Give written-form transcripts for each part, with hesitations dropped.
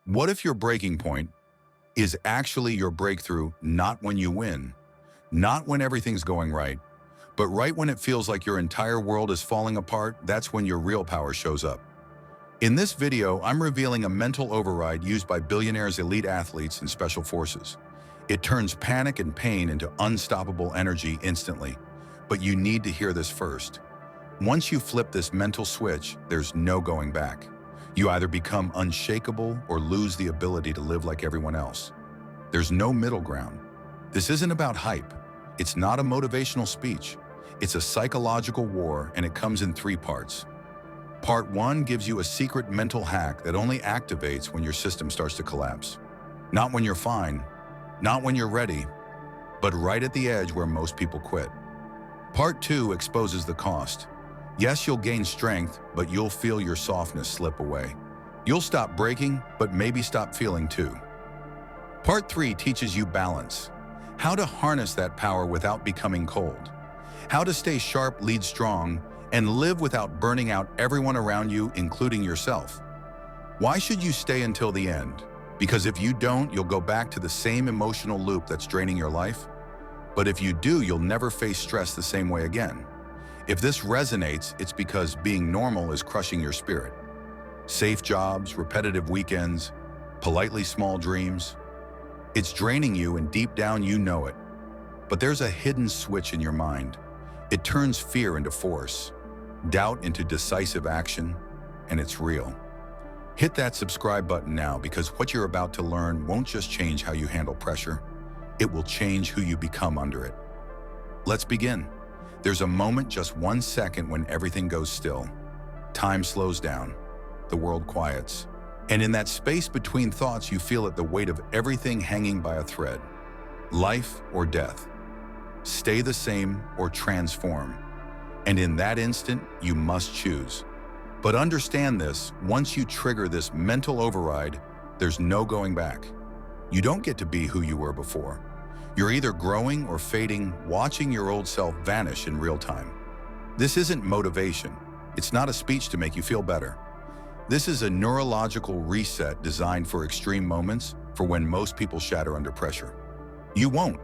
What if your breaking point is actually your breakthrough, not when you win, not when everything's going right, but right when it feels like your entire world is falling apart? That's when your real power shows up. In this video, I'm revealing a mental override used by billionaires, elite athletes, and special forces. It turns panic and pain into unstoppable energy instantly. But you need to hear this first. Once you flip this mental switch, there's no going back. You either become unshakable or lose the ability to live like everyone else. There's no middle ground. This isn't about hype. It's not a motivational speech. It's a psychological war, and it comes in 3 parts. Part 1 gives you a secret mental hack that only activates when your system starts to collapse. Not when you're fine, not when you're ready, but right at the edge where most people quit. Part 2 exposes the cost. Yes, you'll gain strength, but you'll feel your softness slip away. You'll stop breaking, but maybe stop feeling too. Part 3 teaches you balance. How to harness that power without becoming cold. How to stay sharp, lead strong, and live without burning out everyone around you, including yourself. Why should you stay until the end? Because if you don't, you'll go back to the same emotional loop that's draining your life. But if you do, you'll never face stress the same way again. If this resonates, it's because being normal is crushing your spirit. Safe jobs, repetitive weekends, politely small dreams. It's draining you, and deep down you know it. But there's a hidden switch in your mind. It turns fear into force, doubt into decisive action, and it's real. Hit that subscribe button now, because what you're about to learn won't just change how you handle pressure, it will change who you become under it. Let's begin. There's a moment, just 1 second, when everything goes still. Time slows down, the world quiets, and in that space between thoughts you feel it, the weight of everything hanging by a thread. Life or death. Stay the same or transform. And in that instant, you must choose. But understand this, once you trigger this mental override, there's no going back. You don't get to be who you were before. You're either growing or fading, watching your old self vanish in real time. This isn't motivation. It's not a speech to make you feel better. This is a neurological reset designed for extreme moments, for when most people shatter under pressure. You won't.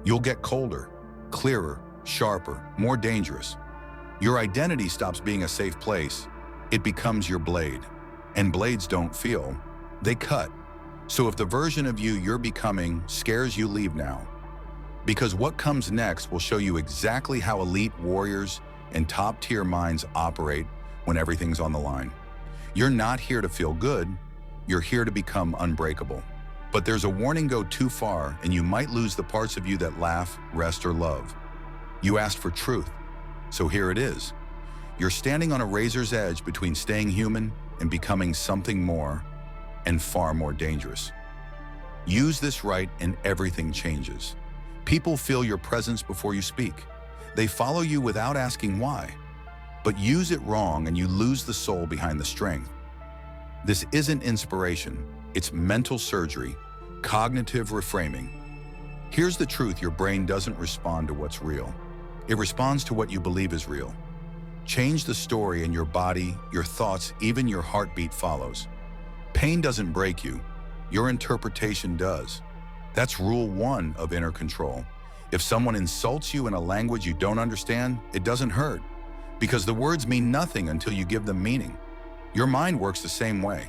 You'll get colder, clearer, sharper, more dangerous. Your identity stops being a safe place. It becomes your blade. And blades don't feel, they cut. So if the version of you you're becoming scares you, leave now. Because what comes next will show you exactly how elite warriors and top-tier minds operate when everything's on the line. You're not here to feel good, you're here to become unbreakable. But there's a warning: go too far, and you might lose the parts of you that laugh, rest, or love. You asked for truth, so here it is. You're standing on a razor's edge between staying human and becoming something more, and far more dangerous. Use this right and everything changes. People feel your presence before you speak. They follow you without asking why. But use it wrong and you lose the soul behind the strength. This isn't inspiration, it's mental surgery, cognitive reframing. Here's the truth: your brain doesn't respond to what's real. It responds to what you believe is real. Change the story and your body, your thoughts, even your heartbeat follows. Pain doesn't break you, your interpretation does. That's rule 1 of inner control. If someone insults you in a language you don't understand, it doesn't hurt, because the words mean nothing until you give them meaning. Your mind works the same way.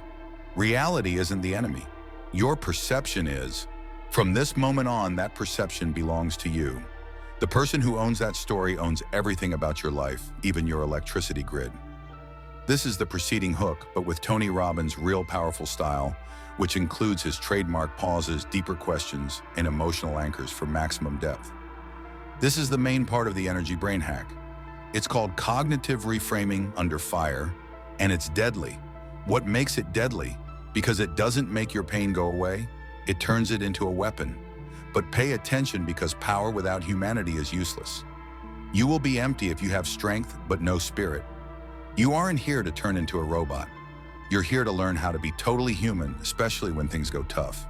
Reality isn't the enemy. Your perception is. From this moment on, that perception belongs to you. The person who owns that story owns everything about your life, even your electricity grid. This is the preceding hook, but with Tony Robbins' real powerful style, which includes his trademark pauses, deeper questions, and emotional anchors for maximum depth. This is the main part of the energy brain hack. It's called cognitive reframing under fire, and it's deadly. What makes it deadly? Because it doesn't make your pain go away, it turns it into a weapon. But pay attention, because power without humanity is useless. You will be empty if you have strength but no spirit. You aren't here to turn into a robot. You're here to learn how to be totally human, especially when things go tough.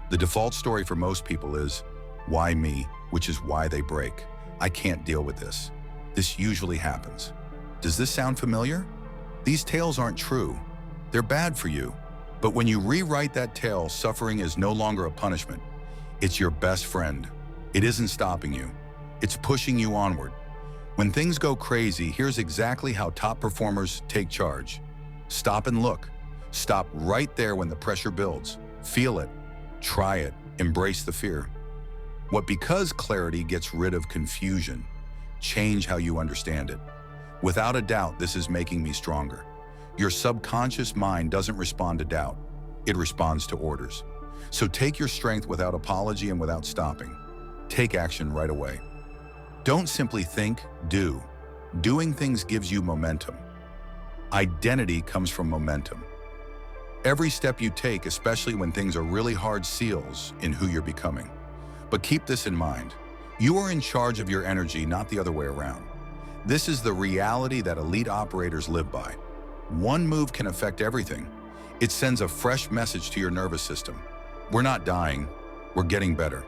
The default story for most people is, why me? Which is why they break. I can't deal with this. This usually happens. Does this sound familiar? These tales aren't true. They're bad for you. But when you rewrite that tale, suffering is no longer a punishment. It's your best friend. It isn't stopping you. It's pushing you onward. When things go crazy, here's exactly how top performers take charge. Stop and look. Stop right there when the pressure builds. Feel it. Try it. Embrace the fear. Because clarity gets rid of confusion. Change how you understand it. Without a doubt, this is making me stronger. Your subconscious mind doesn't respond to doubt. It responds to orders. So take your strength without apology and without stopping. Take action right away. Don't simply think, do. Doing things gives you momentum. Identity comes from momentum. Every step you take, especially when things are really hard, seals in who you're becoming. But keep this in mind. You are in charge of your energy, not the other way around. This is the reality that elite operators live by. One move can affect everything. It sends a fresh message to your nervous system. We're not dying, we're getting better.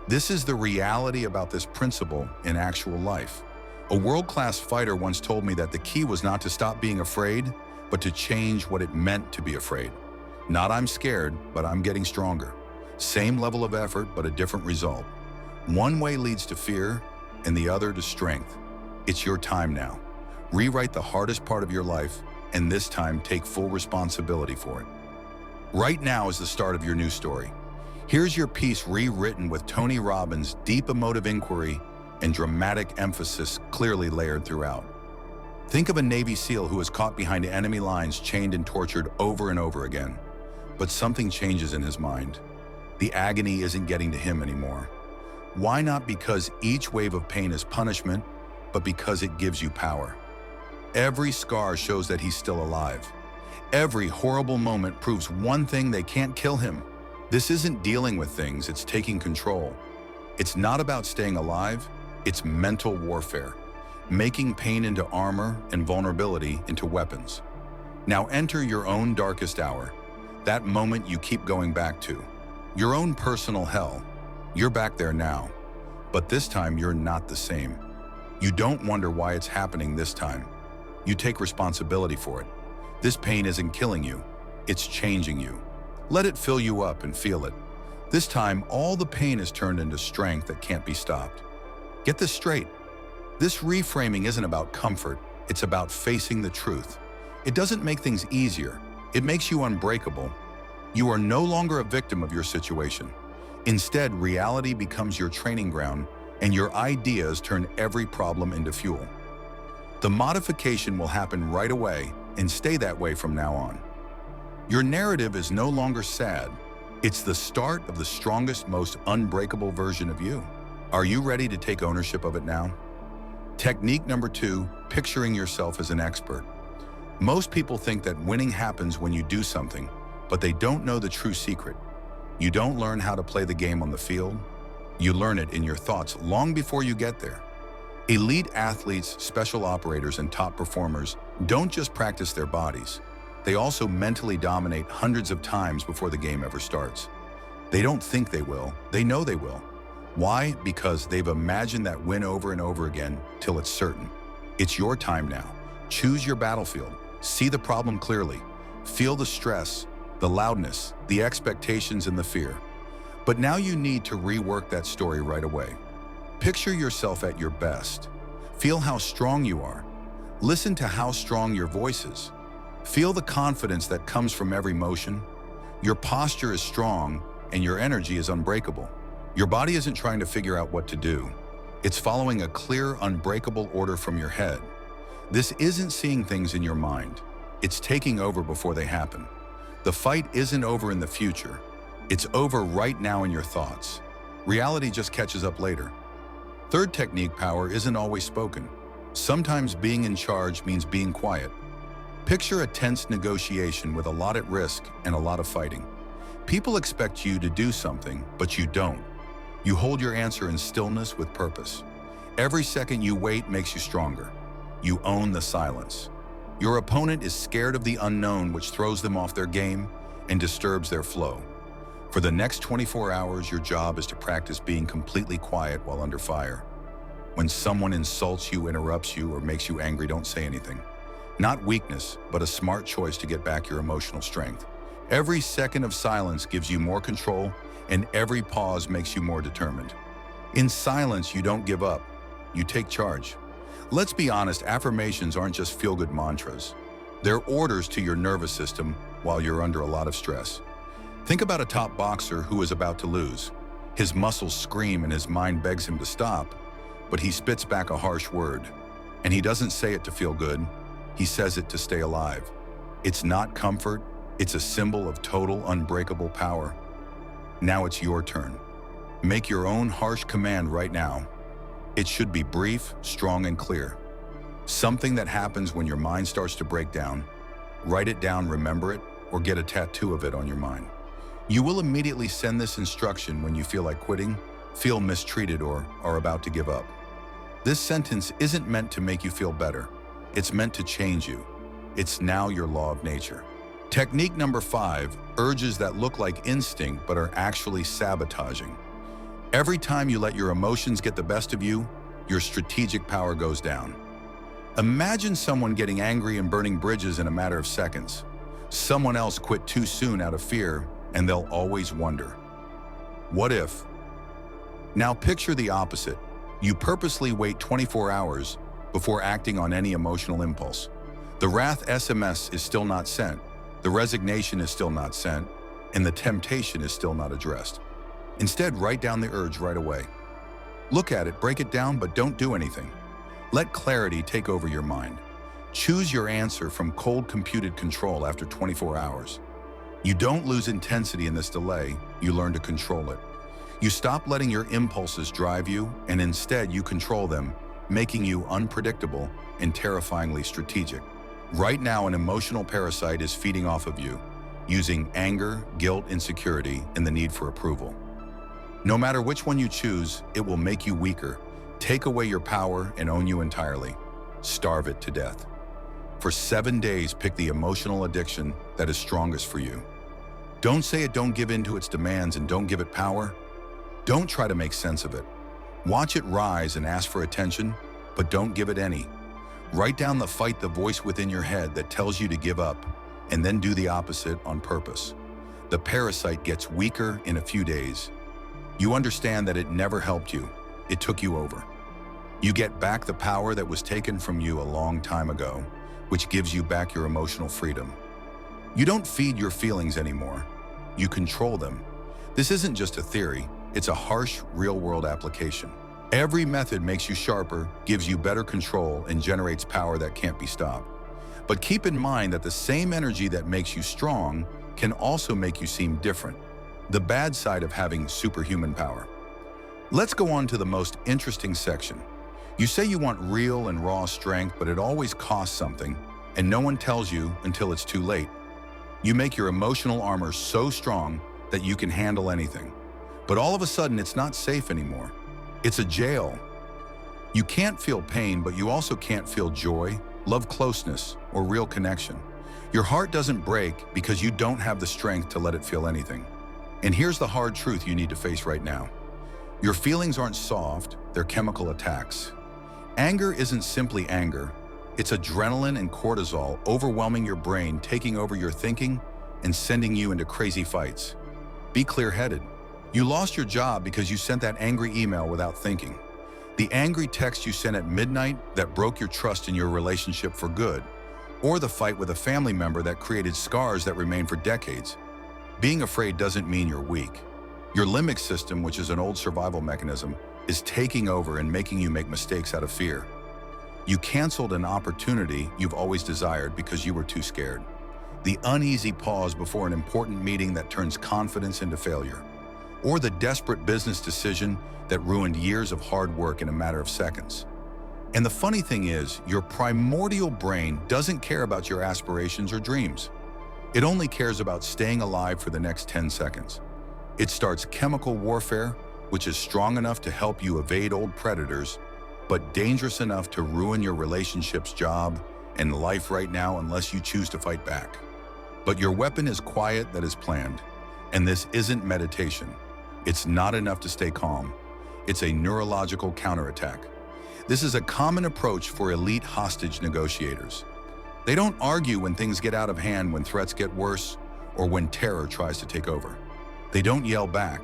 This is the reality about this principle in actual life. A world-class fighter once told me that the key was not to stop being afraid, but to change what it meant to be afraid. Not I'm scared, but I'm getting stronger. Same level of effort, but a different result. One way leads to fear, and the other to strength. It's your time now. Rewrite the hardest part of your life, and this time take full responsibility for it. Right now is the start of your new story. Here's your piece rewritten with Tony Robbins' deep emotive inquiry and dramatic emphasis clearly layered throughout. Think of a Navy SEAL who is caught behind enemy lines, chained and tortured over and over again. But something changes in his mind. The agony isn't getting to him anymore. Why not? Because each wave of pain is punishment, but because it gives you power. Every scar shows that he's still alive. Every horrible moment proves one thing: they can't kill him. This isn't dealing with things, it's taking control. It's not about staying alive, it's mental warfare, making pain into armor and vulnerability into weapons. Now enter your own darkest hour, that moment you keep going back to. Your own personal hell. You're back there now, but this time you're not the same. You don't wonder why it's happening this time. You take responsibility for it. This pain isn't killing you, it's changing you. Let it fill you up and feel it. This time, all the pain is turned into strength that can't be stopped. Get this straight. This reframing isn't about comfort, it's about facing the truth. It doesn't make things easier, it makes you unbreakable. You are no longer a victim of your situation. Instead, reality becomes your training ground, and your ideas turn every problem into fuel. The modification will happen right away and stay that way from now on. Your narrative is no longer sad. It's the start of the strongest, most unbreakable version of you. Are you ready to take ownership of it now? Technique number 2, picturing yourself as an expert. Most people think that winning happens when you do something, but they don't know the true secret. You don't learn how to play the game on the field. You learn it in your thoughts long before you get there. Elite athletes, special operators, and top performers don't just practice their bodies. They also mentally dominate hundreds of times before the game ever starts. They don't think they will, they know they will. Why? Because they've imagined that win over and over again till it's certain. It's your time now. Choose your battlefield. See the problem clearly. Feel the stress, the loudness, the expectations, and the fear. But now you need to rework that story right away. Picture yourself at your best. Feel how strong you are. Listen to how strong your voice is. Feel the confidence that comes from every motion. Your posture is strong and your energy is unbreakable. Your body isn't trying to figure out what to do. It's following a clear, unbreakable order from your head. This isn't seeing things in your mind. It's taking over before they happen. The fight isn't over in the future. It's over right now in your thoughts. Reality just catches up later. Third technique: power isn't always spoken. Sometimes being in charge means being quiet. Picture a tense negotiation with a lot at risk and a lot of fighting. People expect you to do something, but you don't. You hold your answer in stillness with purpose. Every second you wait makes you stronger. You own the silence. Your opponent is scared of the unknown, which throws them off their game and disturbs their flow. For the next 24 hours, your job is to practice being completely quiet while under fire. When someone insults you, interrupts you, or makes you angry, don't say anything. Not weakness, but a smart choice to get back your emotional strength. Every second of silence gives you more control, and every pause makes you more determined. In silence, you don't give up. You take charge. Let's be honest, affirmations aren't just feel-good mantras. They're orders to your nervous system while you're under a lot of stress. Think about a top boxer who is about to lose. His muscles scream and his mind begs him to stop, but he spits back a harsh word. And he doesn't say it to feel good. He says it to stay alive. It's not comfort. It's a symbol of total, unbreakable power. Now it's your turn. Make your own harsh command right now. It should be brief, strong, and clear. Something that happens when your mind starts to break down. Write it down, remember it, or get a tattoo of it on your mind. You will immediately send this instruction when you feel like quitting, feel mistreated, or are about to give up. This sentence isn't meant to make you feel better. It's meant to change you. It's now your law of nature. Technique number 5, urges that look like instinct but are actually sabotaging. Every time you let your emotions get the best of you, your strategic power goes down. Imagine someone getting angry and burning bridges in a matter of seconds. Someone else quit too soon out of fear, and they'll always wonder, what if? Now picture the opposite. You purposely wait 24 hours before acting on any emotional impulse. The wrath SMS is still not sent, the resignation is still not sent, and the temptation is still not addressed. Instead, write down the urge right away. Look at it, break it down, but don't do anything. Let clarity take over your mind. Choose your answer from cold computed control after 24 hours. You don't lose intensity in this delay, you learn to control it. You stop letting your impulses drive you, and instead you control them, making you unpredictable and terrifyingly strategic. Right now, an emotional parasite is feeding off of you, using anger, guilt, insecurity, and the need for approval. No matter which one you choose, it will make you weaker, take away your power, and own you entirely. Starve it to death. For 7 days, pick the emotional addiction that is strongest for you. Don't say it, don't give in to its demands, and don't give it power. Don't try to make sense of it. Watch it rise and ask for attention, but don't give it any. Write down the voice within your head that tells you to give up, and then do the opposite on purpose. The parasite gets weaker in a few days. You understand that it never helped you. It took you over. You get back the power that was taken from you a long time ago, which gives you back your emotional freedom. You don't feed your feelings anymore. You control them. This isn't just a theory, it's a harsh, real-world application. Every method makes you sharper, gives you better control, and generates power that can't be stopped. But keep in mind that the same energy that makes you strong can also make you seem different. The bad side of having superhuman power. Let's go on to the most interesting section. You say you want real and raw strength, but it always costs something, and no one tells you until it's too late. You make your emotional armor so strong that you can handle anything. But all of a sudden, it's not safe anymore. It's a jail. You can't feel pain, but you also can't feel joy, love, closeness, or real connection. Your heart doesn't break because you don't have the strength to let it feel anything. And here's the hard truth you need to face right now. Your feelings aren't soft, they're chemical attacks. Anger isn't simply anger. It's adrenaline and cortisol overwhelming your brain, taking over your thinking, and sending you into crazy fights. Be clear-headed. You lost your job because you sent that angry email without thinking. The angry text you sent at midnight that broke your trust in your relationship for good, or the fight with a family member that created scars that remain for decades. Being afraid doesn't mean you're weak. Your limbic system, which is an old survival mechanism, is taking over and making you make mistakes out of fear. You canceled an opportunity you've always desired because you were too scared. The uneasy pause before an important meeting that turns confidence into failure. Or the desperate business decision that ruined years of hard work in a matter of seconds. And the funny thing is, your primordial brain doesn't care about your aspirations or dreams. It only cares about staying alive for the next 10 seconds. It starts chemical warfare, which is strong enough to help you evade old predators, but dangerous enough to ruin your relationships, job, and life right now unless you choose to fight back. But your weapon is quiet, that is planned. And this isn't meditation. It's not enough to stay calm. It's a neurological counterattack. This is a common approach for elite hostage negotiators. They don't argue when things get out of hand, when threats get worse, or when terror tries to take over. They don't yell back.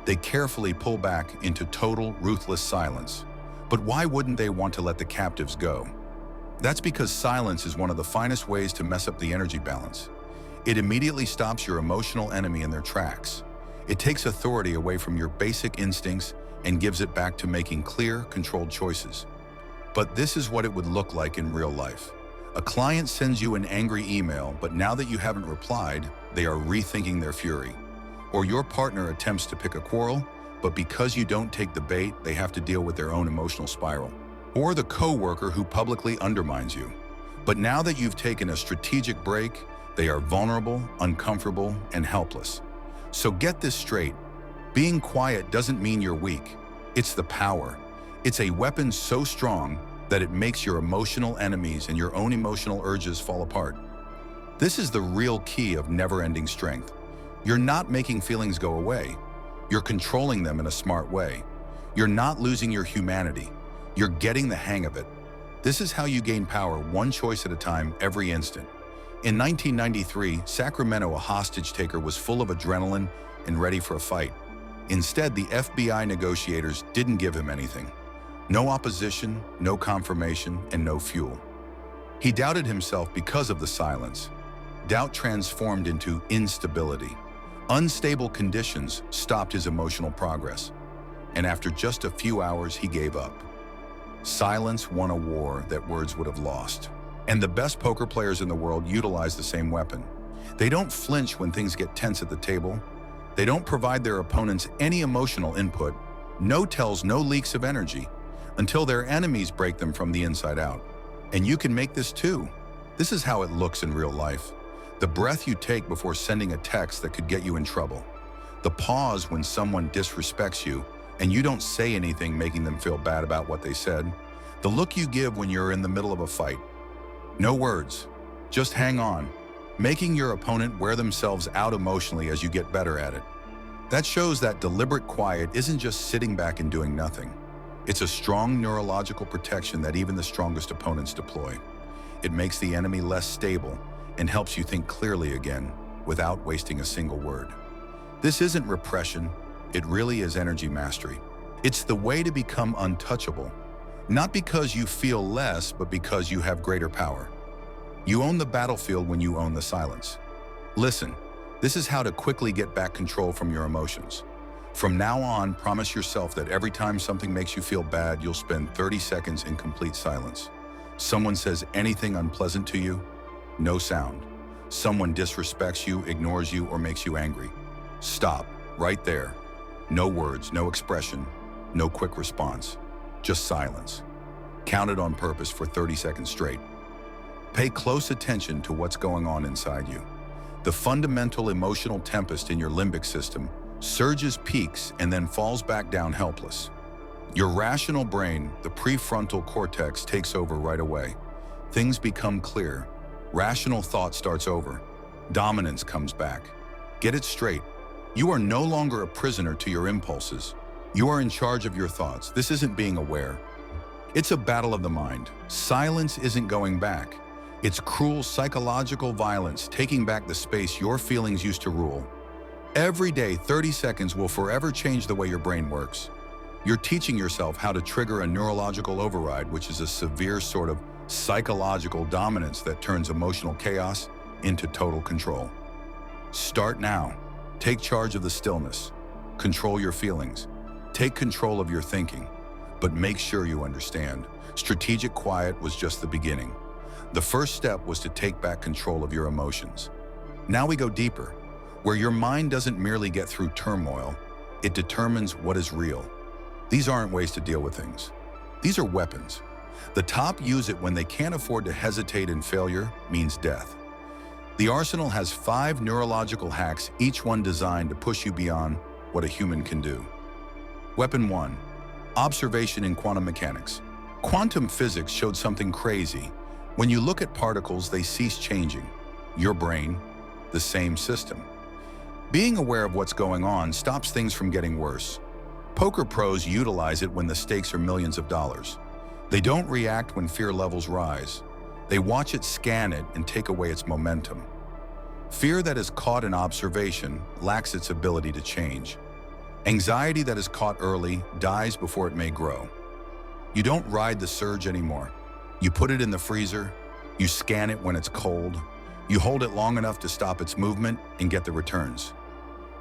They carefully pull back into total, ruthless silence. But why wouldn't they want to let the captives go? That's because silence is one of the finest ways to mess up the energy balance. It immediately stops your emotional enemy in their tracks. It takes authority away from your basic instincts and gives it back to making clear, controlled choices. But this is what it would look like in real life. A client sends you an angry email, but now that you haven't replied, they are rethinking their fury. Or your partner attempts to pick a quarrel, but because you don't take the bait, they have to deal with their own emotional spiral. Or the coworker who publicly undermines you. But now that you've taken a strategic break, they are vulnerable, uncomfortable, and helpless. So get this straight. Being quiet doesn't mean you're weak. It's the power. It's a weapon so strong that it makes your emotional enemies and your own emotional urges fall apart. This is the real key of never-ending strength. You're not making feelings go away. You're controlling them in a smart way. You're not losing your humanity. You're getting the hang of it. This is how you gain power one choice at a time every instant. In 1993, Sacramento, a hostage taker was full of adrenaline and ready for a fight. Instead, the FBI negotiators didn't give him anything. No opposition, no confirmation, and no fuel. He doubted himself because of the silence. Doubt transformed into instability. Unstable conditions stopped his emotional progress. And after just a few hours, he gave up. Silence won a war that words would have lost. And the best poker players in the world utilize the same weapon. They don't flinch when things get tense at the table. They don't provide their opponents any emotional input, no tells, no leaks of energy, until their enemies break them from the inside out. And you can make this too. This is how it looks in real life. The breath you take before sending a text that could get you in trouble. The pause when someone disrespects you and you don't say anything making them feel bad about what they said. The look you give when you're in the middle of a fight. No words, just hang on, making your opponent wear themselves out emotionally as you get better at it. That shows that deliberate quiet isn't just sitting back and doing nothing. It's a strong neurological protection that even the strongest opponents deploy. It makes the enemy less stable and helps you think clearly again without wasting a single word. This isn't repression, it really is energy mastery. It's the way to become untouchable. Not because you feel less, but because you have greater power. You own the battlefield when you own the silence. Listen, this is how to quickly get back control from your emotions. From now on, promise yourself that every time something makes you feel bad, you'll spend 30 seconds in complete silence. Someone says anything unpleasant to you, no sound. Someone disrespects you, ignores you, or makes you angry. Stop, right there. No words, no expression, no quick response. Just silence. Count it on purpose for 30 seconds straight. Pay close attention to what's going on inside you. The fundamental emotional tempest in your limbic system surges, peaks, and then falls back down helpless. Your rational brain, the prefrontal cortex, takes over right away. Things become clear. Rational thought starts over. Dominance comes back. Get it straight. You are no longer a prisoner to your impulses. You are in charge of your thoughts. This isn't being aware. It's a battle of the mind. Silence isn't going back. It's cruel psychological violence, taking back the space your feelings used to rule. Every day, 30 seconds will forever change the way your brain works. You're teaching yourself how to trigger a neurological override, which is a severe sort of psychological dominance that turns emotional chaos into total control. Start now. Take charge of the stillness. Control your feelings. Take control of your thinking. But make sure you understand, strategic quiet was just the beginning. The first step was to take back control of your emotions. Now we go deeper, where your mind doesn't merely get through turmoil, it determines what is real. These aren't ways to deal with things. These are weapons. The top use it when they can't afford to hesitate, and failure means death. The arsenal has 5 neurological hacks, each one designed to push you beyond what a human can do. Weapon 1. Observation in quantum mechanics. Quantum physics showed something crazy. When you look at particles, they cease changing. Your brain, the same system. Being aware of what's going on stops things from getting worse. Poker pros utilize it when the stakes are millions of dollars. They don't react when fear levels rise. They watch it, scan it, and take away its momentum. Fear that is caught in observation lacks its ability to change. Anxiety that is caught early dies before it may grow. You don't ride the surge anymore. You put it in the freezer, you scan it when it's cold, you hold it long enough to stop its movement and get the returns.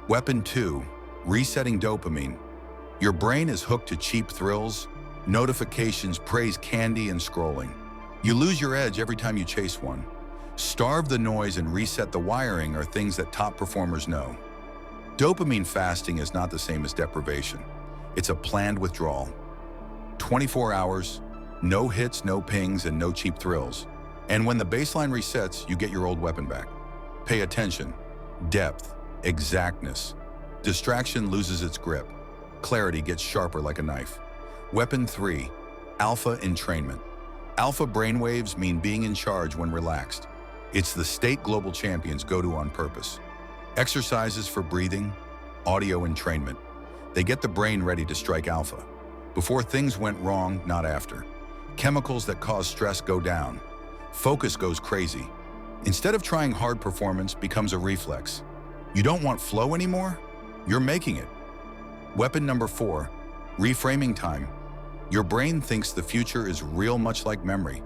Weapon 2, resetting dopamine. Your brain is hooked to cheap thrills, notifications, praise, candy, and scrolling. You lose your edge every time you chase one. Starve the noise and reset the wiring are things that top performers know. Dopamine fasting is not the same as deprivation. It's a planned withdrawal. 24 hours, no hits, no pings, and no cheap thrills. And when the baseline resets, you get your old weapon back. Pay attention, depth, exactness. Distraction loses its grip. Clarity gets sharper like a knife. Weapon 3, alpha entrainment. Alpha brainwaves mean being in charge when relaxed. It's the state global champions go to on purpose. Exercises for breathing, audio entrainment. They get the brain ready to strike alpha. Before things went wrong, not after. Chemicals that cause stress go down. Focus goes crazy. Instead of trying hard, performance becomes a reflex. You don't want flow anymore? You're making it. Weapon number 4, reframing time. Your brain thinks the future is real, much like memory,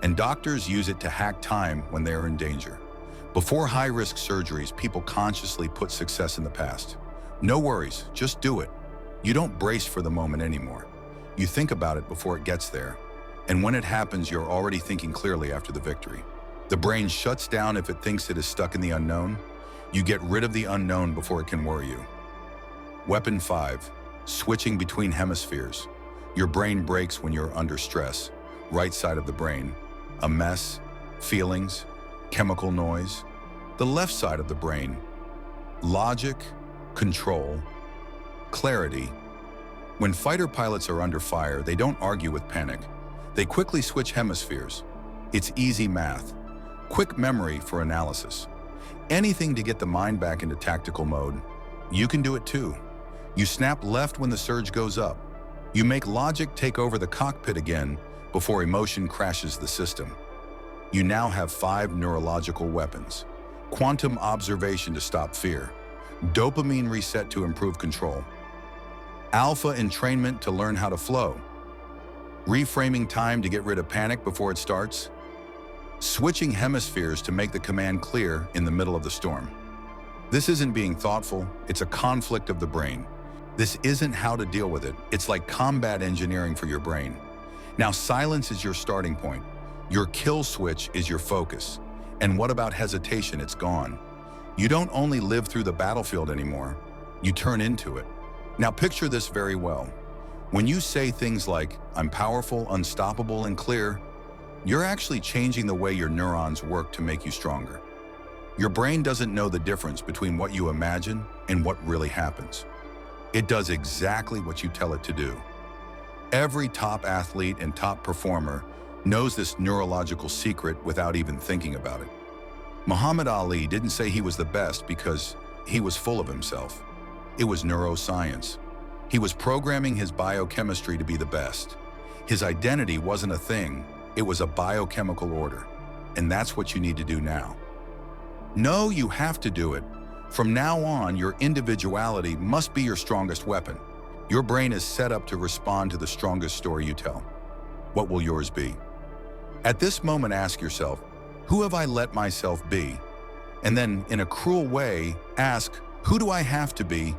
and doctors use it to hack time when they are in danger. Before high-risk surgeries, people consciously put success in the past. No worries, just do it. You don't brace for the moment anymore. You think about it before it gets there. And when it happens, you're already thinking clearly after the victory. The brain shuts down if it thinks it is stuck in the unknown. You get rid of the unknown before it can worry you. Weapon 5, switching between hemispheres. Your brain breaks when you're under stress. Right side of the brain, a mess, feelings, chemical noise. The left side of the brain, logic, control, clarity. When fighter pilots are under fire, they don't argue with panic. They quickly switch hemispheres. It's easy math. Quick memory for analysis. Anything to get the mind back into tactical mode. You can do it too. You snap left when the surge goes up. You make logic take over the cockpit again before emotion crashes the system. You now have 5 neurological weapons. Quantum observation to stop fear. Dopamine reset to improve control. Alpha entrainment to learn how to flow. Reframing time to get rid of panic before it starts. Switching hemispheres to make the command clear in the middle of the storm. This isn't being thoughtful, it's a conflict of the brain. This isn't how to deal with it, it's like combat engineering for your brain. Now silence is your starting point. Your kill switch is your focus. And what about hesitation? It's gone. You don't only live through the battlefield anymore, you turn into it. Now picture this very well. When you say things like, I'm powerful, unstoppable, and clear, you're actually changing the way your neurons work to make you stronger. Your brain doesn't know the difference between what you imagine and what really happens. It does exactly what you tell it to do. Every top athlete and top performer knows this neurological secret without even thinking about it. Muhammad Ali didn't say he was the best because he was full of himself. It was neuroscience. He was programming his biochemistry to be the best. His identity wasn't a thing, it was a biochemical order. And that's what you need to do now. No, you have to do it. From now on, your individuality must be your strongest weapon. Your brain is set up to respond to the strongest story you tell. What will yours be? At this moment, ask yourself, who have I let myself be? And then, in a cruel way, ask, who do I have to be?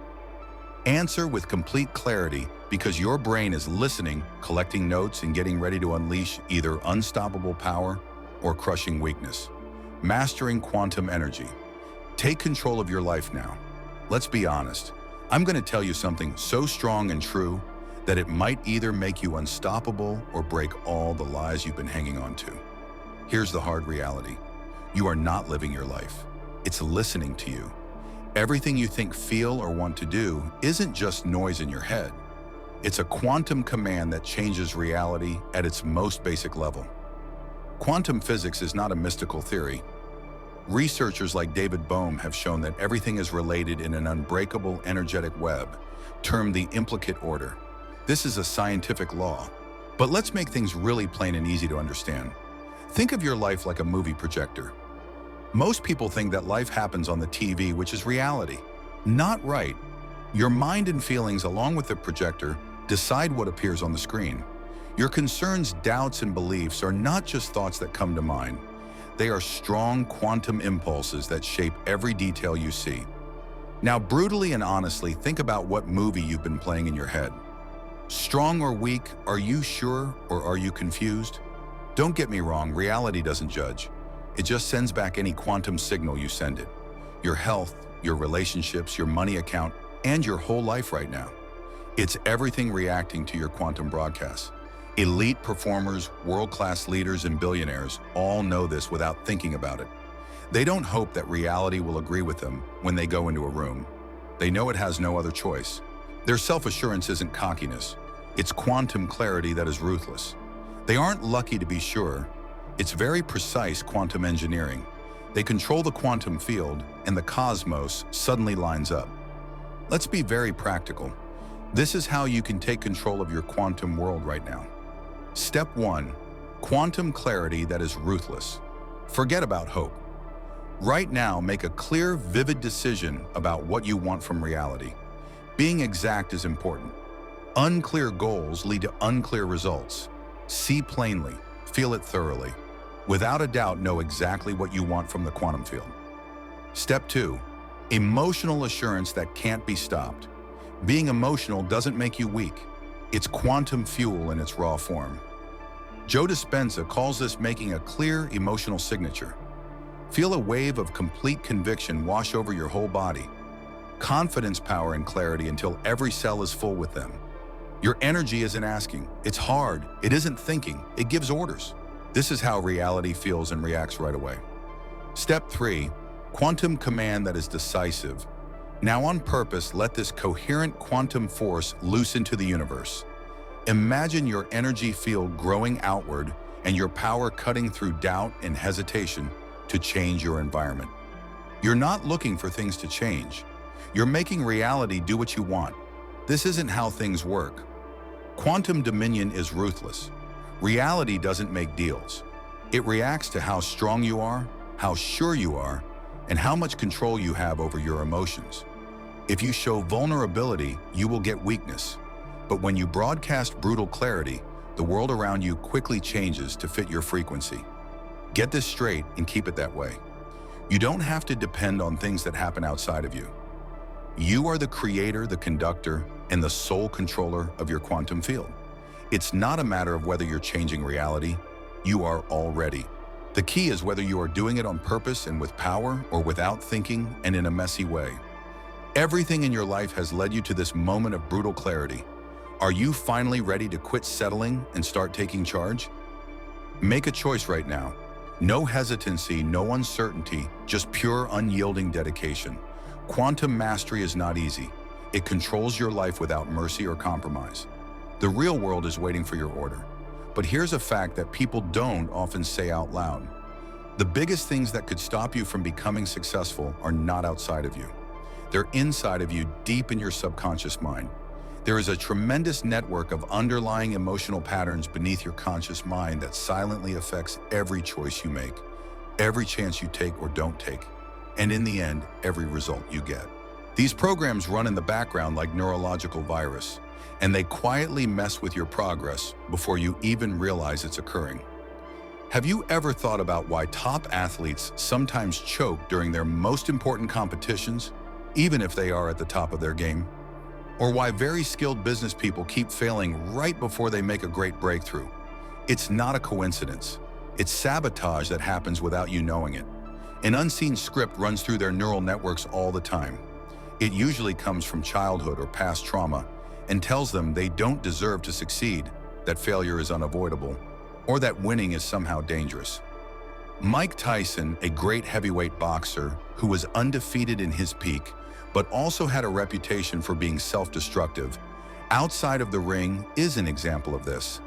Answer with complete clarity because your brain is listening, collecting notes, and getting ready to unleash either unstoppable power or crushing weakness. Mastering quantum energy. Take control of your life now. Let's be honest. I'm going to tell you something so strong and true that it might either make you unstoppable or break all the lies you've been hanging on to. Here's the hard reality. You are not living your life. It's listening to you. Everything you think, feel, or want to do isn't just noise in your head. It's a quantum command that changes reality at its most basic level. Quantum physics is not a mystical theory. Researchers like David Bohm have shown that everything is related in an unbreakable energetic web, termed the implicate order. This is a scientific law. But let's make things really plain and easy to understand. Think of your life like a movie projector. Most people think that life happens on the TV, which is reality. Not right. Your mind and feelings, along with the projector, decide what appears on the screen. Your concerns, doubts, and beliefs are not just thoughts that come to mind. They are strong quantum impulses that shape every detail you see. Now, brutally and honestly, think about what movie you've been playing in your head. Strong or weak, are you sure or are you confused? Don't get me wrong, reality doesn't judge. It just sends back any quantum signal you send it. Your health, your relationships, your money account, and your whole life right now. It's everything reacting to your quantum broadcasts. Elite performers, world-class leaders, and billionaires all know this without thinking about it. They don't hope that reality will agree with them when they go into a room. They know it has no other choice. Their self-assurance isn't cockiness. It's quantum clarity that is ruthless. They aren't lucky to be sure. It's very precise quantum engineering. They control the quantum field, and the cosmos suddenly lines up. Let's be very practical. This is how you can take control of your quantum world right now. Step 1. Quantum clarity that is ruthless. Forget about hope. Right now, make a clear, vivid decision about what you want from reality. Being exact is important. Unclear goals lead to unclear results. See plainly, feel it thoroughly. Without a doubt, know exactly what you want from the quantum field. Step 2. Emotional assurance that can't be stopped. Being emotional doesn't make you weak. It's quantum fuel in its raw form. Joe Dispenza calls this making a clear emotional signature. Feel a wave of complete conviction wash over your whole body. Confidence, power, and clarity until every cell is full with them. Your energy isn't asking. It's hard. It isn't thinking. It gives orders. This is how reality feels and reacts right away. Step 3. Quantum command that is decisive. Now on purpose, let this coherent quantum force loose into the universe. Imagine your energy field growing outward and your power cutting through doubt and hesitation to change your environment. You're not looking for things to change. You're making reality do what you want. This isn't how things work. Quantum dominion is ruthless. Reality doesn't make deals. It reacts to how strong you are, how sure you are, and how much control you have over your emotions. If you show vulnerability, you will get weakness. But when you broadcast brutal clarity, the world around you quickly changes to fit your frequency. Get this straight and keep it that way. You don't have to depend on things that happen outside of you. You are the creator, the conductor, and the sole controller of your quantum field. It's not a matter of whether you're changing reality. You are already. The key is whether you are doing it on purpose and with power, or without thinking and in a messy way. Everything in your life has led you to this moment of brutal clarity. Are you finally ready to quit settling and start taking charge? Make a choice right now. No hesitancy, no uncertainty, just pure, unyielding dedication. Quantum mastery is not easy. It controls your life without mercy or compromise. The real world is waiting for your order. But here's a fact that people don't often say out loud. The biggest things that could stop you from becoming successful are not outside of you. They're inside of you, deep in your subconscious mind. There is a tremendous network of underlying emotional patterns beneath your conscious mind that silently affects every choice you make, every chance you take or don't take, and in the end, every result you get. These programs run in the background like neurological virus, and they quietly mess with your progress before you even realize it's occurring. Have you ever thought about why top athletes sometimes choke during their most important competitions, even if they are at the top of their game? Or why very skilled business people keep failing right before they make a great breakthrough? It's not a coincidence. It's sabotage that happens without you knowing it. An unseen script runs through their neural networks all the time. It usually comes from childhood or past trauma and tells them they don't deserve to succeed, that failure is unavoidable, or that winning is somehow dangerous. Mike Tyson, a great heavyweight boxer who was undefeated in his peak, but also had a reputation for being self-destructive, outside of the ring is an example of this.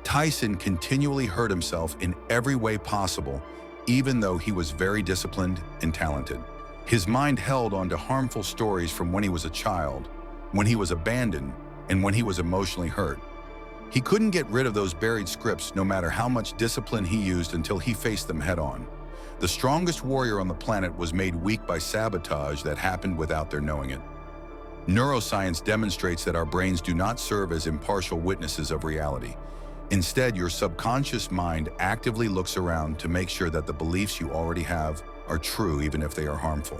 Tyson continually hurt himself in every way possible, even though he was very disciplined and talented. His mind held on to harmful stories from when he was a child, when he was abandoned, and when he was emotionally hurt. He couldn't get rid of those buried scripts no matter how much discipline he used until he faced them head-on. The strongest warrior on the planet was made weak by sabotage that happened without their knowing it. Neuroscience demonstrates that our brains do not serve as impartial witnesses of reality. Instead, your subconscious mind actively looks around to make sure that the beliefs you already have are true, even if they are harmful.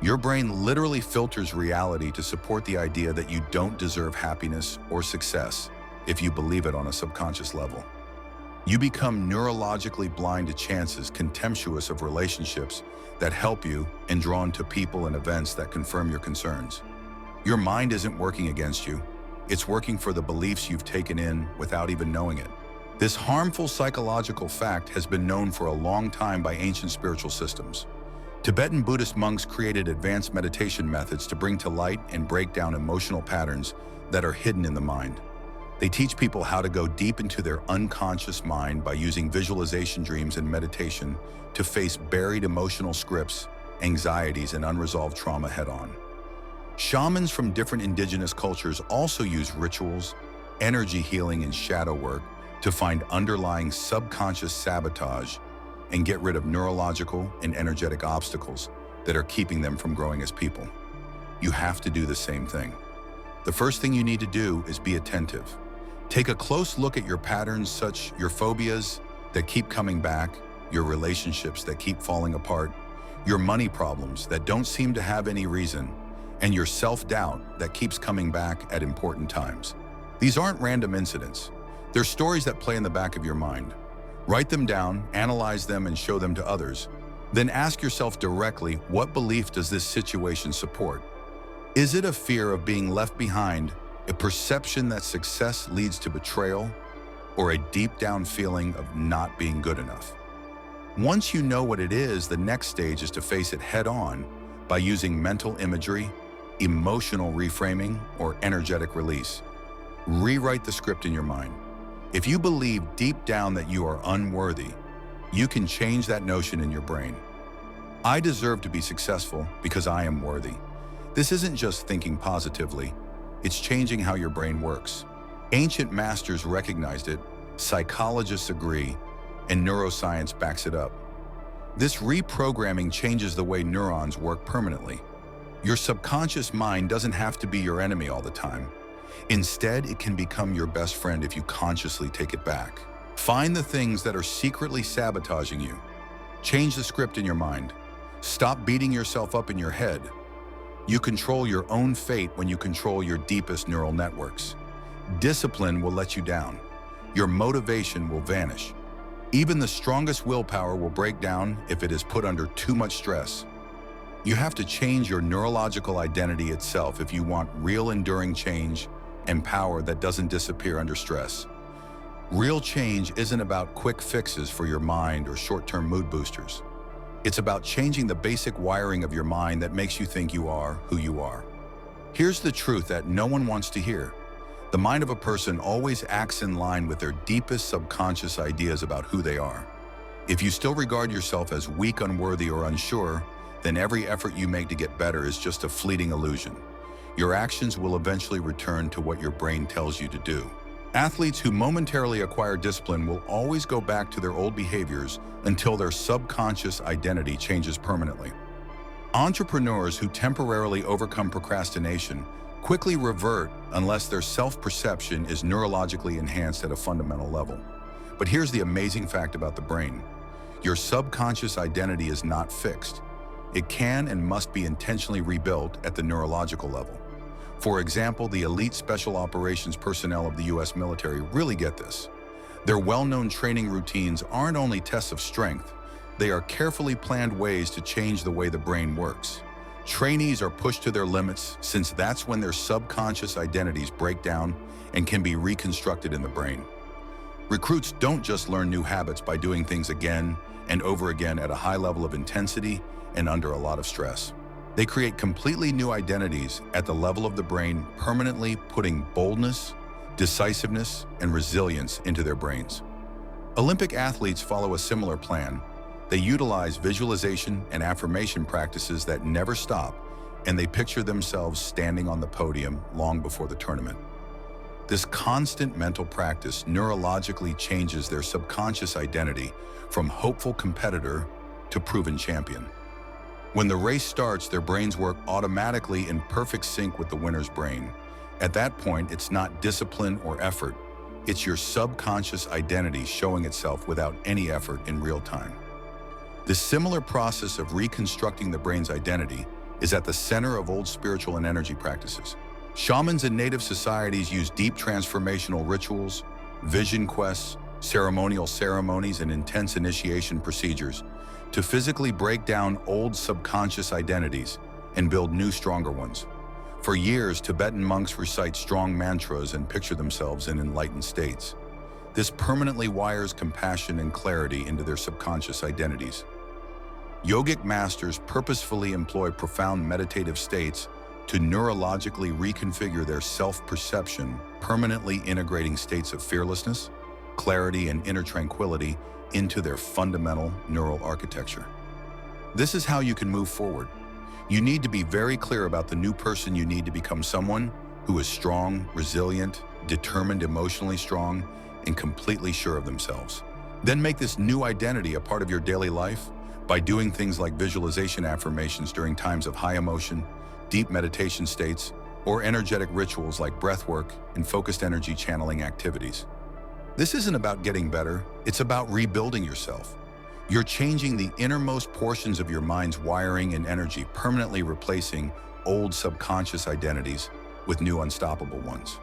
Your brain literally filters reality to support the idea that you don't deserve happiness or success if you believe it on a subconscious level. You become neurologically blind to chances, contemptuous of relationships that help you, and drawn to people and events that confirm your concerns. Your mind isn't working against you. It's working for the beliefs you've taken in without even knowing it. This harmful psychological fact has been known for a long time by ancient spiritual systems. Tibetan Buddhist monks created advanced meditation methods to bring to light and break down emotional patterns that are hidden in the mind. They teach people how to go deep into their unconscious mind by using visualization, dreams, and meditation to face buried emotional scripts, anxieties, and unresolved trauma head-on. Shamans from different indigenous cultures also use rituals, energy healing, and shadow work to find underlying subconscious sabotage and get rid of neurological and energetic obstacles that are keeping them from growing as people. You have to do the same thing. The first thing you need to do is be attentive. Take a close look at your patterns, such your phobias that keep coming back, your relationships that keep falling apart, your money problems that don't seem to have any reason, and your self-doubt that keeps coming back at important times. These aren't random incidents. They're stories that play in the back of your mind. Write them down, analyze them, and show them to others. Then ask yourself directly, what belief does this situation support? Is it a fear of being left behind, a perception that success leads to betrayal, or a deep-down feeling of not being good enough? Once you know what it is, the next stage is to face it head-on by using mental imagery, emotional reframing, or energetic release. Rewrite the script in your mind. If you believe deep down that you are unworthy, you can change that notion in your brain. I deserve to be successful because I am worthy. This isn't just thinking positively, it's changing how your brain works. Ancient masters recognized it, psychologists agree, and neuroscience backs it up. This reprogramming changes the way neurons work permanently. Your subconscious mind doesn't have to be your enemy all the time. Instead, it can become your best friend if you consciously take it back. Find the things that are secretly sabotaging you. Change the script in your mind. Stop beating yourself up in your head. You control your own fate when you control your deepest neural networks. Discipline will let you down. Your motivation will vanish. Even the strongest willpower will break down if it is put under too much stress. You have to change your neurological identity itself if you want real enduring change and power that doesn't disappear under stress. Real change isn't about quick fixes for your mind or short-term mood boosters. It's about changing the basic wiring of your mind that makes you think you are who you are. Here's the truth that no one wants to hear. The mind of a person always acts in line with their deepest subconscious ideas about who they are. If you still regard yourself as weak, unworthy, or unsure, then every effort you make to get better is just a fleeting illusion. Your actions will eventually return to what your brain tells you to do. Athletes who momentarily acquire discipline will always go back to their old behaviors until their subconscious identity changes permanently. Entrepreneurs who temporarily overcome procrastination quickly revert unless their self-perception is neurologically enhanced at a fundamental level. But here's the amazing fact about the brain. Your subconscious identity is not fixed. It can and must be intentionally rebuilt at the neurological level. For example, the elite special operations personnel of the US military really get this. Their well-known training routines aren't only tests of strength, they are carefully planned ways to change the way the brain works. Trainees are pushed to their limits since that's when their subconscious identities break down and can be reconstructed in the brain. Recruits don't just learn new habits by doing things again and over again at a high level of intensity and under a lot of stress. They create completely new identities at the level of the brain, permanently putting boldness, decisiveness, and resilience into their brains. Olympic athletes follow a similar plan. They utilize visualization and affirmation practices that never stop, and they picture themselves standing on the podium long before the tournament. This constant mental practice neurologically changes their subconscious identity from hopeful competitor to proven champion. When the race starts, their brains work automatically in perfect sync with the winner's brain. At that point, it's not discipline or effort. It's your subconscious identity showing itself without any effort in real time. This similar process of reconstructing the brain's identity is at the center of old spiritual and energy practices. Shamans in native societies use deep transformational rituals, vision quests, ceremonial ceremonies, and intense initiation procedures to physically break down old subconscious identities and build new, stronger ones. For years, Tibetan monks recite strong mantras and picture themselves in enlightened states. This permanently wires compassion and clarity into their subconscious identities. Yogic masters purposefully employ profound meditative states to neurologically reconfigure their self-perception, permanently integrating states of fearlessness, clarity, and inner tranquility into their fundamental neural architecture. This is how you can move forward. You need to be very clear about the new person you need to become: someone who is strong, resilient, determined, emotionally strong, and completely sure of themselves. Then make this new identity a part of your daily life by doing things like visualization affirmations during times of high emotion, deep meditation states, or energetic rituals like breath work and focused energy channeling activities. This isn't about getting better, it's about rebuilding yourself. You're changing the innermost portions of your mind's wiring and energy, permanently replacing old subconscious identities with new unstoppable ones.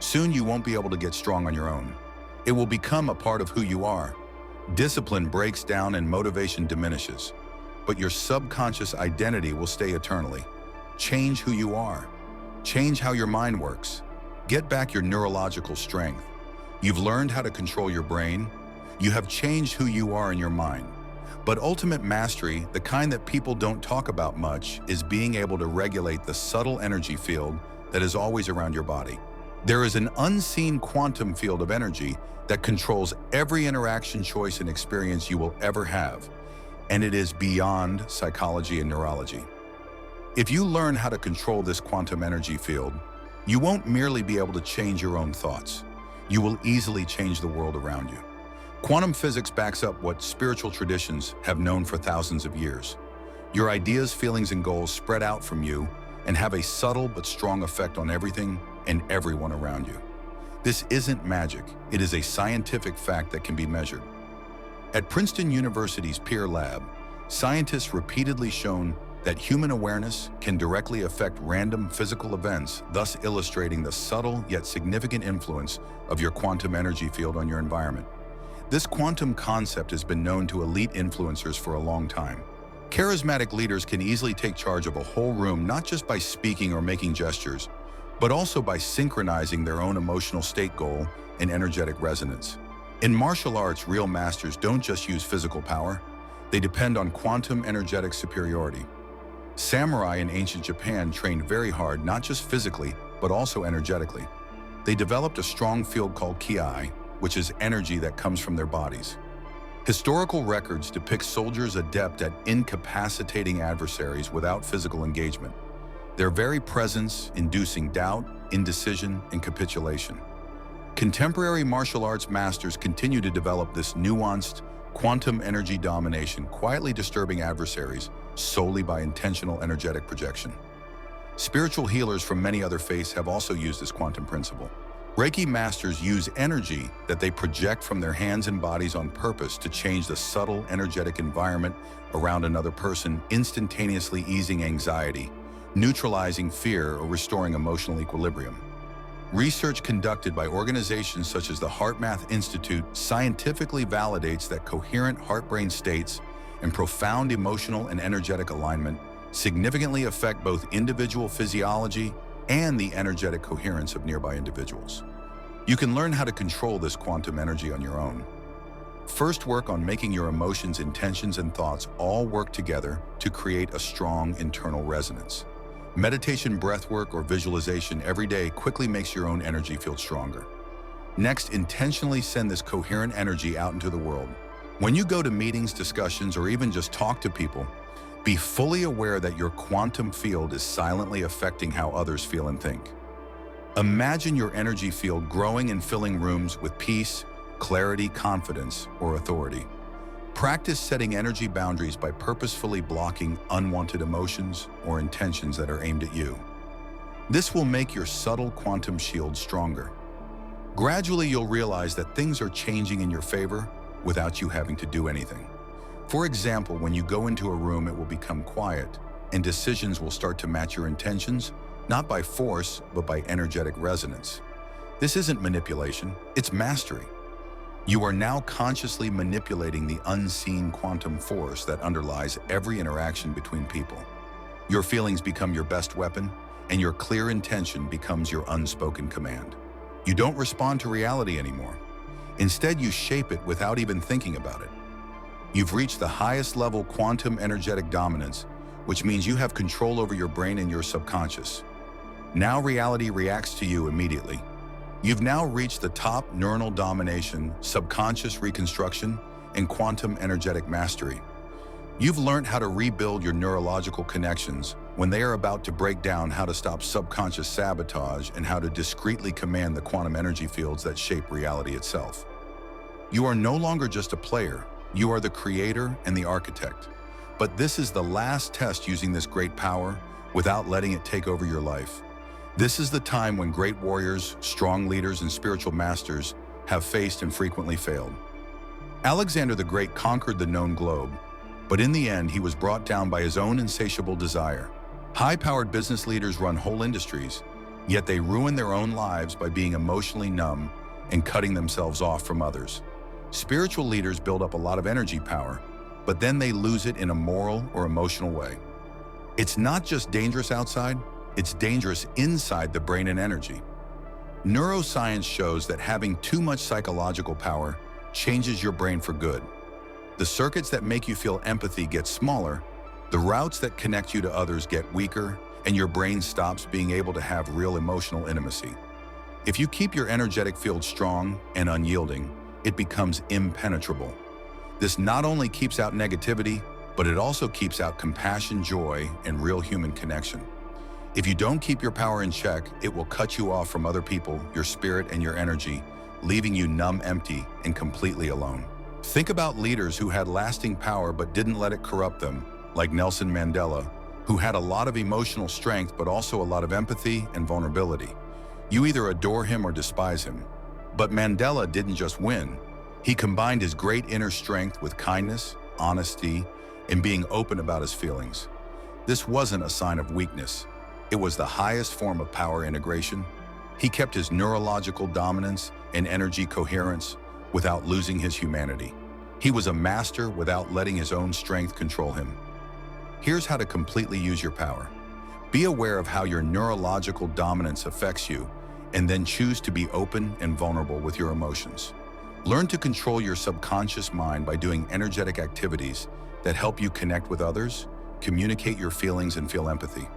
Soon you won't be able to get strong on your own. It will become a part of who you are. Discipline breaks down and motivation diminishes, but your subconscious identity will stay eternally. Change who you are. Change how your mind works. Get back your neurological strength. You've learned how to control your brain. You have changed who you are in your mind. But ultimate mastery, the kind that people don't talk about much, is being able to regulate the subtle energy field that is always around your body. There is an unseen quantum field of energy that controls every interaction, choice, and experience you will ever have, and it is beyond psychology and neurology. If you learn how to control this quantum energy field, you won't merely be able to change your own thoughts. You will easily change the world around you. Quantum physics backs up what spiritual traditions have known for thousands of years. Your ideas, feelings, and goals spread out from you and have a subtle but strong effect on everything and everyone around you. This isn't magic, it is a scientific fact that can be measured. At Princeton University's Peer Lab, scientists repeatedly shown that human awareness can directly affect random physical events, thus illustrating the subtle yet significant influence of your quantum energy field on your environment. This quantum concept has been known to elite influencers for a long time. Charismatic leaders can easily take charge of a whole room, not just by speaking or making gestures, but also by synchronizing their own emotional state, goal, and energetic resonance. In martial arts, real masters don't just use physical power, they depend on quantum energetic superiority. Samurai in ancient Japan trained very hard, not just physically, but also energetically. They developed a strong field called ki, which is energy that comes from their bodies. Historical records depict soldiers adept at incapacitating adversaries without physical engagement, their very presence inducing doubt, indecision, and capitulation. Contemporary martial arts masters continue to develop this nuanced, quantum energy domination, quietly disturbing adversaries solely by intentional energetic projection. Spiritual healers from many other faiths have also used this quantum principle. Reiki masters use energy that they project from their hands and bodies on purpose to change the subtle energetic environment around another person, instantaneously easing anxiety, neutralizing fear, or restoring emotional equilibrium. Research conducted by organizations such as the HeartMath Institute scientifically validates that coherent heart-brain states and profound emotional and energetic alignment significantly affect both individual physiology and the energetic coherence of nearby individuals. You can learn how to control this quantum energy on your own. First, work on making your emotions, intentions, and thoughts all work together to create a strong internal resonance. Meditation, breathwork, or visualization every day quickly makes your own energy field stronger. Next, intentionally send this coherent energy out into the world. When you go to meetings, discussions, or even just talk to people, be fully aware that your quantum field is silently affecting how others feel and think. Imagine your energy field growing and filling rooms with peace, clarity, confidence, or authority. Practice setting energy boundaries by purposefully blocking unwanted emotions or intentions that are aimed at you. This will make your subtle quantum shield stronger. Gradually, you'll realize that things are changing in your favor without you having to do anything. For example, when you go into a room, it will become quiet, and decisions will start to match your intentions, not by force, but by energetic resonance. This isn't manipulation, it's mastery. You are now consciously manipulating the unseen quantum force that underlies every interaction between people. Your feelings become your best weapon, and your clear intention becomes your unspoken command. You don't respond to reality anymore. Instead, you shape it without even thinking about it. You've reached the highest level quantum energetic dominance, which means you have control over your brain and your subconscious. Now reality reacts to you immediately. You've now reached the top neuronal domination, subconscious reconstruction, and quantum energetic mastery. You've learned how to rebuild your neurological connections when they are about to break down, how to stop subconscious sabotage, and how to discreetly command the quantum energy fields that shape reality itself. You are no longer just a player, you are the creator and the architect. But this is the last test using this great power without letting it take over your life. This is the time when great warriors, strong leaders, and spiritual masters have faced and frequently failed. Alexander the Great conquered the known globe, but in the end, he was brought down by his own insatiable desire. High-powered business leaders run whole industries, yet they ruin their own lives by being emotionally numb and cutting themselves off from others. Spiritual leaders build up a lot of energy power, but then they lose it in a moral or emotional way. It's not just dangerous outside, it's dangerous inside the brain and energy. Neuroscience shows that having too much psychological power changes your brain for good. The circuits that make you feel empathy get smaller, the routes that connect you to others get weaker, and your brain stops being able to have real emotional intimacy. If you keep your energetic field strong and unyielding, it becomes impenetrable. This not only keeps out negativity, but it also keeps out compassion, joy, and real human connection. If you don't keep your power in check, it will cut you off from other people, your spirit, and your energy, leaving you numb, empty, and completely alone. Think about leaders who had lasting power but didn't let it corrupt them, like Nelson Mandela, who had a lot of emotional strength but also a lot of empathy and vulnerability. You either adore him or despise him. But Mandela didn't just win. He combined his great inner strength with kindness, honesty, and being open about his feelings. This wasn't a sign of weakness. It was the highest form of power integration. He kept his neurological dominance and energy coherence without losing his humanity. He was a master without letting his own strength control him. Here's how to completely use your power. Be aware of how your neurological dominance affects you, and then choose to be open and vulnerable with your emotions. Learn to control your subconscious mind by doing energetic activities that help you connect with others, communicate your feelings, and feel empathy.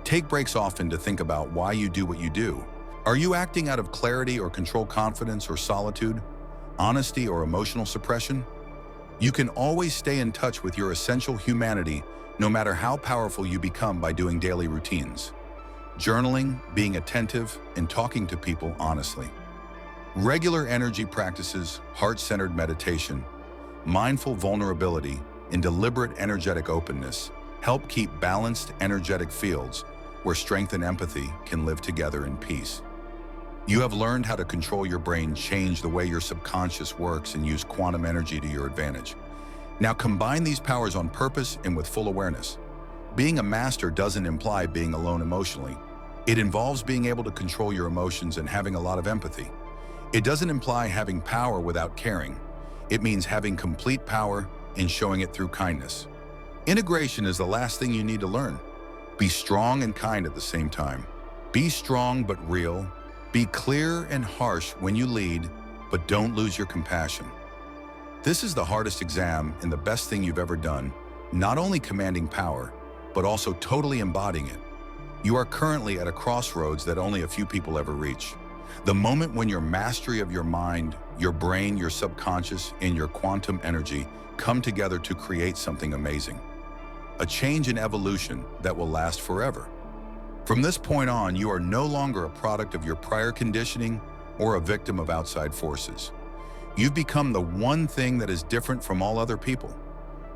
Take breaks often to think about why you do what you do. Are you acting out of clarity or control, confidence or solitude, honesty or emotional suppression? You can always stay in touch with your essential humanity no matter how powerful you become by doing daily routines. Journaling, being attentive, and talking to people honestly. Regular energy practices, heart-centered meditation, mindful vulnerability, and deliberate energetic openness help keep balanced energetic fields where strength and empathy can live together in peace. You have learned how to control your brain, change the way your subconscious works, and use quantum energy to your advantage. Now combine these powers on purpose and with full awareness. Being a master doesn't imply being alone emotionally. It involves being able to control your emotions and having a lot of empathy. It doesn't imply having power without caring. It means having complete power and showing it through kindness. Integration is the last thing you need to learn. Be strong and kind at the same time. Be strong but real. Be clear and harsh when you lead, but don't lose your compassion. This is the hardest exam and the best thing you've ever done, not only commanding power, but also totally embodying it. You are currently at a crossroads that only a few people ever reach. The moment when your mastery of your mind, your brain, your subconscious, and your quantum energy come together to create something amazing. A change in evolution that will last forever. From this point on, you are no longer a product of your prior conditioning or a victim of outside forces. You've become the one thing that is different from all other people.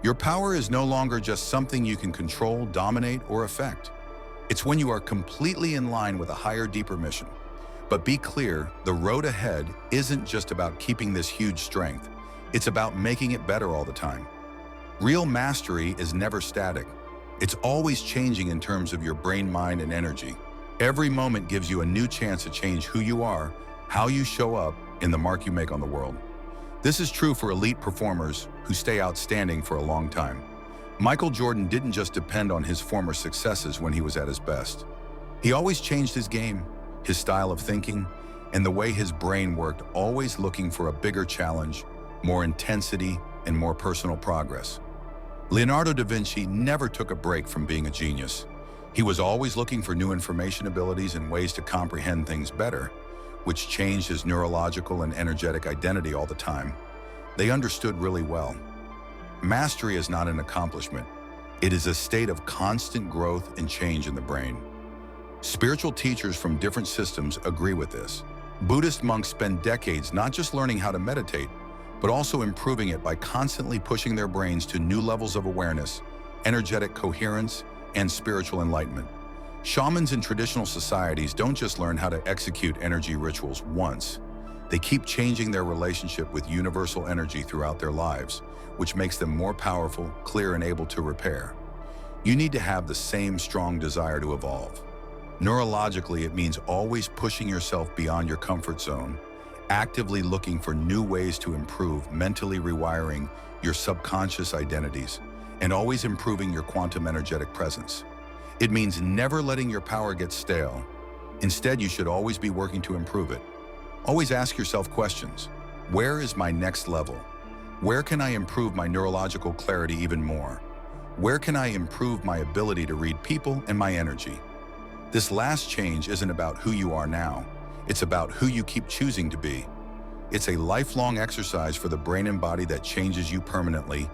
Your power is no longer just something you can control, dominate, or affect. It's when you are completely in line with a higher, deeper mission. But be clear, the road ahead isn't just about keeping this huge strength. It's about making it better all the time. Real mastery is never static. It's always changing in terms of your brain, mind, and energy. Every moment gives you a new chance to change who you are, how you show up, and the mark you make on the world. This is true for elite performers who stay outstanding for a long time. Michael Jordan didn't just depend on his former successes when he was at his best. He always changed his game, his style of thinking, and the way his brain worked, always looking for a bigger challenge, more intensity, and more personal progress. Leonardo da Vinci never took a break from being a genius. He was always looking for new information, abilities, and ways to comprehend things better, which changed his neurological and energetic identity all the time. They understood really well. Mastery is not an accomplishment. It is a state of constant growth and change in the brain. Spiritual teachers from different systems agree with this. Buddhist monks spend decades not just learning how to meditate, but also improving it by constantly pushing their brains to new levels of awareness, energetic coherence, and spiritual enlightenment. Shamans in traditional societies don't just learn how to execute energy rituals once. They keep changing their relationship with universal energy throughout their lives, which makes them more powerful, clear, and able to repair. You need to have the same strong desire to evolve. Neurologically, it means always pushing yourself beyond your comfort zone, actively looking for new ways to improve, mentally rewiring your subconscious identities, and always improving your quantum energetic presence. It means never letting your power get stale. Instead, you should always be working to improve it. Always ask yourself questions. Where is my next level? Where can I improve my neurological clarity even more? Where can I improve my ability to read people and my energy? This last change isn't about who you are now. It's about who you keep choosing to be. It's a lifelong exercise for the brain and body that changes you permanently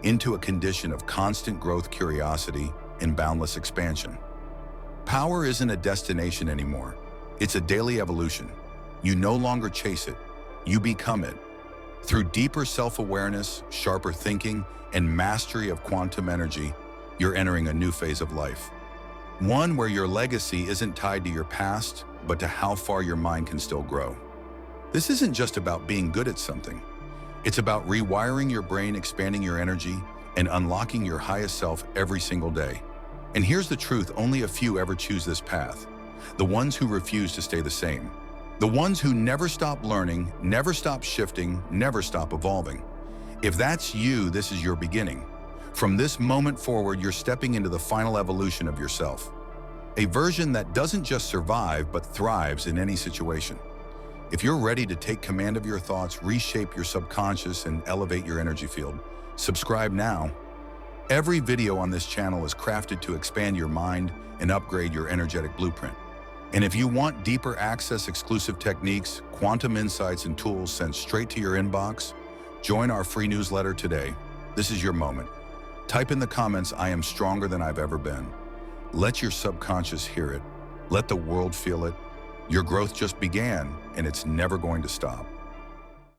into a condition of constant growth, curiosity, and boundless expansion. Power isn't a destination anymore. It's a daily evolution. You no longer chase it. You become it. Through deeper self-awareness, sharper thinking, and mastery of quantum energy, you're entering a new phase of life. One where your legacy isn't tied to your past, but to how far your mind can still grow. This isn't just about being good at something. It's about rewiring your brain, expanding your energy, and unlocking your highest self every single day. And here's the truth, only a few ever choose this path. The ones who refuse to stay the same. The ones who never stop learning, never stop shifting, never stop evolving. If that's you, this is your beginning. From this moment forward, you're stepping into the final evolution of yourself. A version that doesn't just survive, but thrives in any situation. If you're ready to take command of your thoughts, reshape your subconscious, and elevate your energy field, subscribe now. Every video on this channel is crafted to expand your mind and upgrade your energetic blueprint. And if you want deeper access, exclusive techniques, quantum insights, and tools sent straight to your inbox, join our free newsletter today. This is your moment. Type in the comments, "I am stronger than I've ever been." Let your subconscious hear it. Let the world feel it. Your growth just began, and it's never going to stop.